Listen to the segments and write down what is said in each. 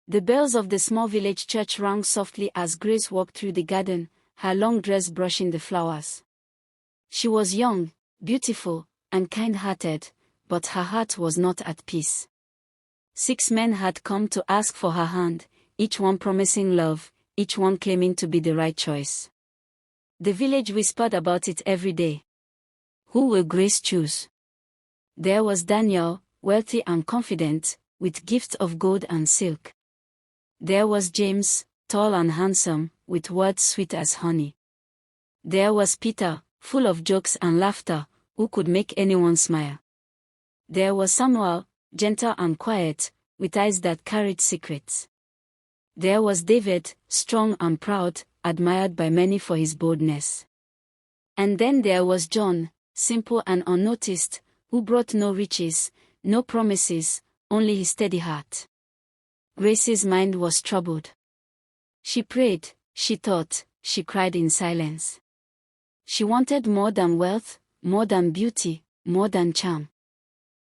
The bells of the small village church rang softly as Grace walked through the garden, her long dress brushing the flowers. She was young, beautiful, and kind-hearted, but her heart was not at peace. 6 men had come to ask for her hand, each one promising love, each one claiming to be the right choice. The village whispered about it every day. Who will Grace choose? There was Daniel, wealthy and confident, with gifts of gold and silk. There was James, tall and handsome, with words sweet as honey. There was Peter, full of jokes and laughter, who could make anyone smile. There was Samuel, gentle and quiet, with eyes that carried secrets. There was David, strong and proud, admired by many for his boldness. And then there was John, simple and unnoticed, who brought no riches, no promises, only his steady heart. Grace's mind was troubled. She prayed, she thought, she cried in silence. She wanted more than wealth, more than beauty, more than charm.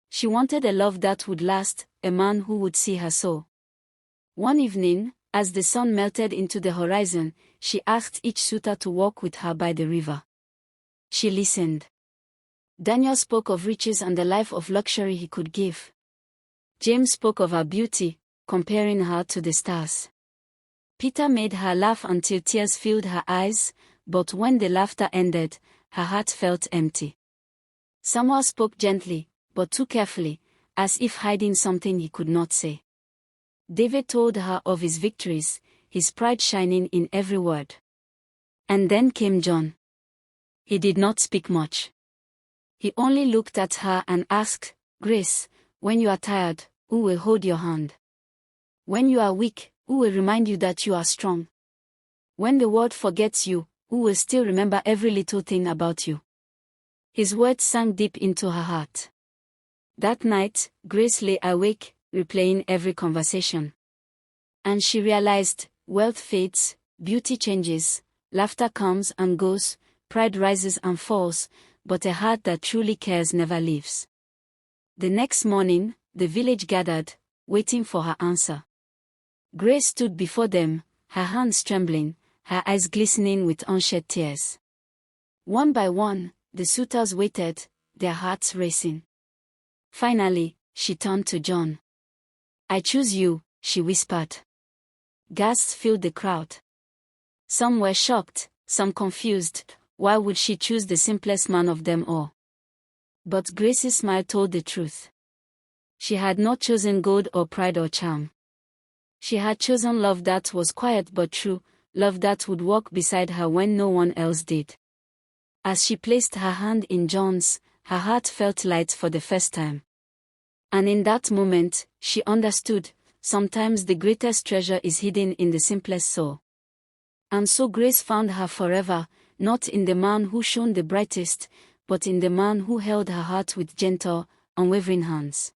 She wanted a love that would last, a man who would see her soul. One evening, as the sun melted into the horizon, she asked each suitor to walk with her by the river. She listened. Daniel spoke of riches and the life of luxury he could give. James spoke of her beauty, comparing her to the stars. Peter made her laugh until tears filled her eyes, but when the laughter ended, her heart felt empty. Samuel spoke gently, but too carefully, as if hiding something he could not say. David told her of his victories, his pride shining in every word. And then came John. He did not speak much. He only looked at her and asked, "Grace, when you are tired, who will hold your hand? When you are weak, who will remind you that you are strong? When the world forgets you, who will still remember every little thing about you?" His words sank deep into her heart. That night, Grace lay awake, replaying every conversation. And she realized, wealth fades, beauty changes, laughter comes and goes, pride rises and falls, but a heart that truly cares never leaves. The next morning, the village gathered, waiting for her answer. Grace stood before them, her hands trembling, her eyes glistening with unshed tears. One by one, the suitors waited, their hearts racing. Finally, she turned to John. "I choose you," she whispered. Gasps filled the crowd. Some were shocked, some confused. Why would she choose the simplest man of them all? But Grace's smile told the truth. She had not chosen gold or pride or charm. She had chosen love that was quiet but true, love that would walk beside her when no one else did. As she placed her hand in John's, her heart felt light for the first time. And in that moment, she understood, sometimes the greatest treasure is hidden in the simplest soul. And so Grace found her forever, not in the man who shone the brightest, but in the man who held her heart with gentle, unwavering hands.